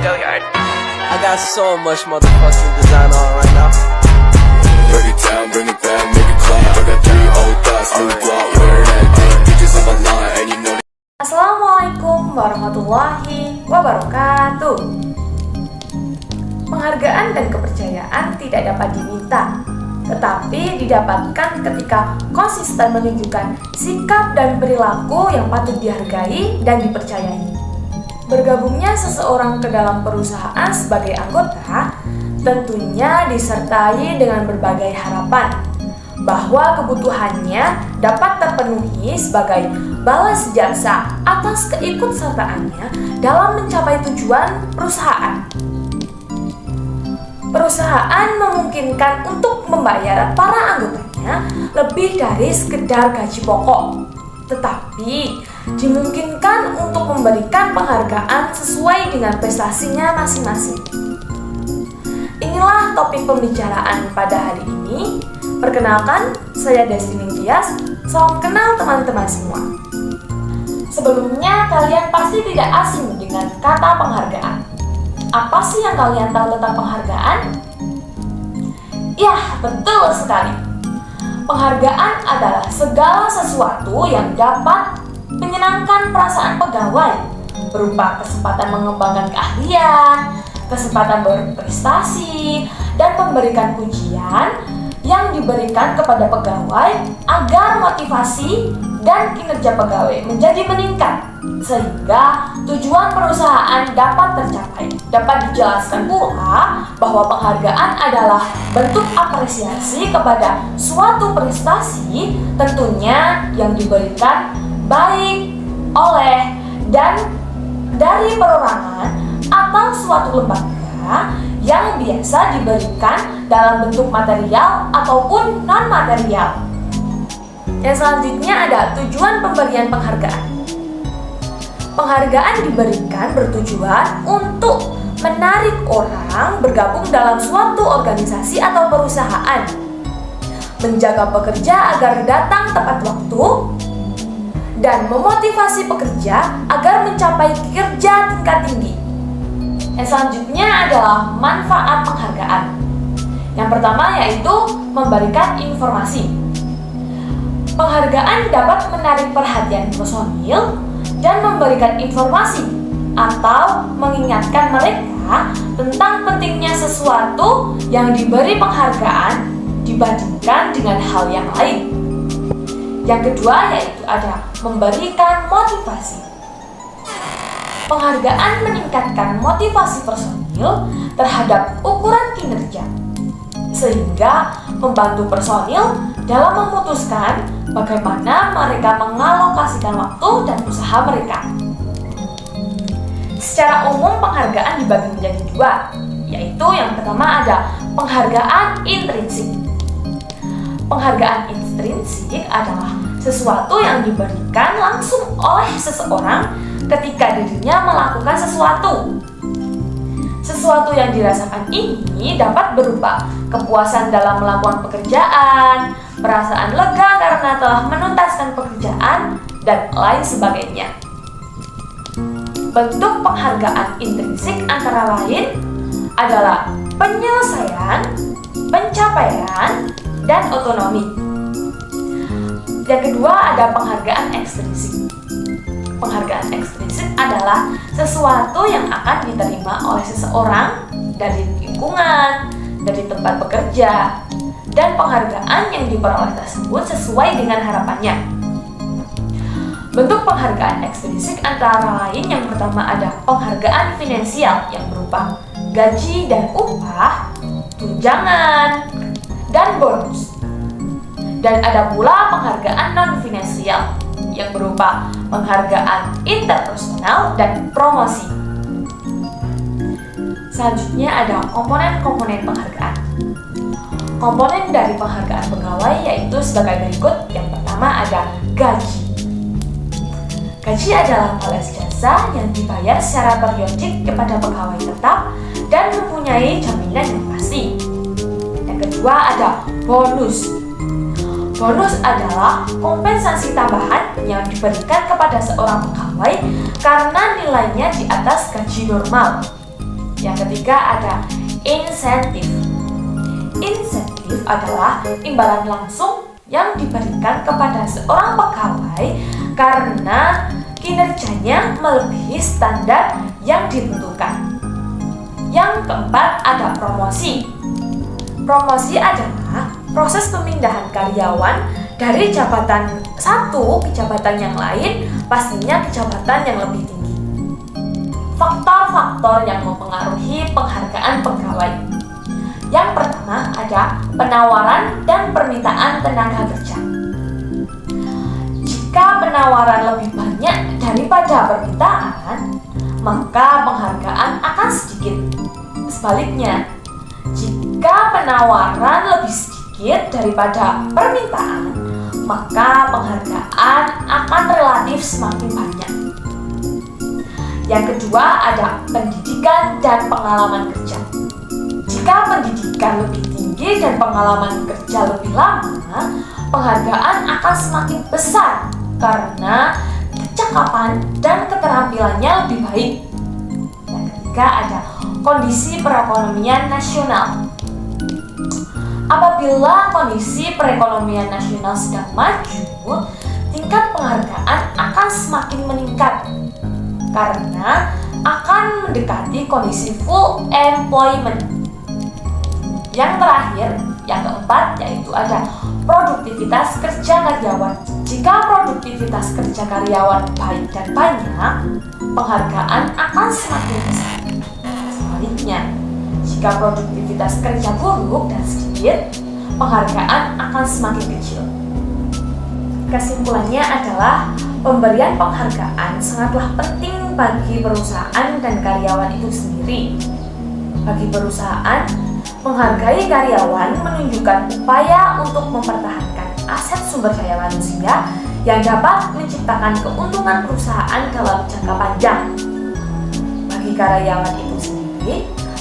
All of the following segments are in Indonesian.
I got so much motherfucking design on right now. Break it down, bring it back, make it clap. I got 3 old thoughts, new block, wear that thing. Bitches on my line, and you know. Assalamualaikum warahmatullahi wabarakatuh. Penghargaan dan kepercayaan tidak dapat diminta, tetapi didapatkan ketika konsisten menunjukkan sikap dan perilaku yang patut dihargai dan dipercayai. Bergabungnya seseorang ke dalam perusahaan sebagai anggota tentunya disertai dengan berbagai harapan bahwa kebutuhannya dapat terpenuhi sebagai balas jasa atas keikutsertaannya dalam mencapai tujuan perusahaan. Perusahaan memungkinkan untuk membayar para anggotanya lebih dari sekedar gaji pokok, tetapi dimungkinkan untuk memberikan penghargaan sesuai dengan prestasinya masing-masing. Inilah topik pembicaraan pada hari ini. Perkenalkan, saya Destiny Tias. Salam kenal teman-teman semua. Sebelumnya, kalian pasti tidak asing dengan kata penghargaan. Apa sih yang kalian tahu tentang penghargaan? Yah, betul sekali. Penghargaan adalah segala sesuatu yang dapat menyenangkan perasaan pegawai berupa kesempatan mengembangkan keahlian, kesempatan berprestasi, dan memberikan pujian yang diberikan kepada pegawai agar motivasi dan kinerja pegawai menjadi meningkat sehingga tujuan perusahaan dapat tercapai. Dapat dijelaskan pula bahwa penghargaan adalah bentuk apresiasi kepada suatu prestasi tentunya yang diberikan baik oleh dan dari perorangan atau suatu lembaga yang biasa diberikan dalam bentuk material ataupun non-material. Yang selanjutnya ada tujuan pemberian penghargaan. Penghargaan diberikan bertujuan untuk menarik orang bergabung dalam suatu organisasi atau perusahaan, menjaga pekerja agar datang tepat waktu, dan memotivasi pekerja agar mencapai kinerja tingkat tinggi. Yang selanjutnya adalah manfaat penghargaan. Yang pertama yaitu memberikan informasi. Penghargaan dapat menarik perhatian personil dan memberikan informasi atau mengingatkan mereka tentang pentingnya sesuatu yang diberi penghargaan dibandingkan dengan hal yang lain. Yang kedua yaitu ada memberikan motivasi. Penghargaan meningkatkan motivasi personil terhadap ukuran kinerja, sehingga membantu personil dalam memutuskan bagaimana mereka mengalokasikan waktu dan usaha mereka. Secara umum penghargaan dibagi menjadi dua, yaitu yang pertama ada penghargaan intrinsik. Penghargaan intrinsik adalah sesuatu yang diberikan langsung oleh seseorang ketika dirinya melakukan sesuatu. Sesuatu yang dirasakan ini dapat berupa kepuasan dalam melakukan pekerjaan, perasaan lega karena telah menuntaskan pekerjaan, dan lain sebagainya. Bentuk penghargaan intrinsik antara lain adalah penyelesaian, pencapaian, dan otonomi. Yang kedua ada penghargaan ekstrinsik. Penghargaan ekstrinsik adalah sesuatu yang akan diterima oleh seseorang dari lingkungan, dari tempat bekerja, dan penghargaan yang diperoleh tersebut sesuai dengan harapannya. Bentuk penghargaan ekstrinsik antara lain yang pertama ada penghargaan finansial yang berupa gaji dan upah, tunjangan, dan bonus. Dan ada pula penghargaan non-finansial yang berupa penghargaan interpersonal dan promosi. Selanjutnya ada komponen-komponen penghargaan. Komponen dari penghargaan pegawai yaitu sebagai berikut. Yang pertama ada gaji. Gaji adalah balas jasa yang dibayar secara periodik kepada pegawai tetap dan mempunyai jaminan yang pasti. Yang kedua ada bonus. Bonus adalah kompensasi tambahan yang diberikan kepada seorang pegawai karena nilainya di atas gaji normal. Yang ketiga ada insentif. Insentif adalah imbalan langsung yang diberikan kepada seorang pegawai karena kinerjanya melebihi standar yang ditentukan. Yang keempat ada promosi. Promosi adalah proses pemindahan karyawan dari jabatan satu ke jabatan yang lain, pastinya ke jabatan yang lebih tinggi. Faktor-faktor yang mempengaruhi penghargaan pegawai. Yang pertama ada penawaran dan permintaan tenaga kerja. Jika penawaran lebih banyak daripada permintaan, maka penghargaan akan sedikit. Sebaliknya, jika penawaran lebih sedikit daripada permintaan, maka penghargaan akan relatif semakin banyak. Yang kedua ada pendidikan dan pengalaman kerja. Jika pendidikan lebih tinggi dan pengalaman kerja lebih lama, penghargaan akan semakin besar karena kecakapan dan keterampilannya lebih baik. Yang ketiga ada kondisi perekonomian nasional. Apabila kondisi perekonomian nasional sedang maju, tingkat penghargaan akan semakin meningkat karena akan mendekati kondisi full employment. Yang terakhir, yang keempat, yaitu ada produktivitas kerja karyawan. Jika produktivitas kerja karyawan baik dan banyak, penghargaan akan semakin besar. Sebaliknya, jika produktivitas kerja buruk dan sedikit, penghargaan akan semakin kecil. Kesimpulannya adalah pemberian penghargaan sangatlah penting bagi perusahaan dan karyawan itu sendiri. Bagi perusahaan, menghargai karyawan menunjukkan upaya untuk mempertahankan aset sumber daya manusia yang dapat menciptakan keuntungan perusahaan dalam jangka panjang. Bagi karyawan itu sendiri,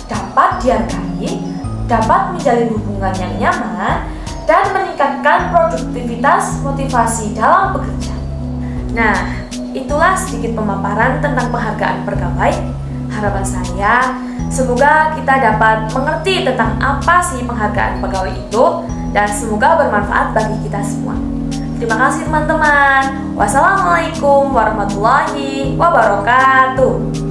dapat dihargai, dapat menjalin hubungan yang nyaman, dan meningkatkan produktivitas motivasi dalam bekerja. Nah, itulah sedikit pemaparan tentang penghargaan pegawai. Harapan saya, semoga kita dapat mengerti tentang apa sih penghargaan pegawai itu, dan semoga bermanfaat bagi kita semua. Terima kasih teman-teman. Wassalamualaikum warahmatullahi wabarakatuh.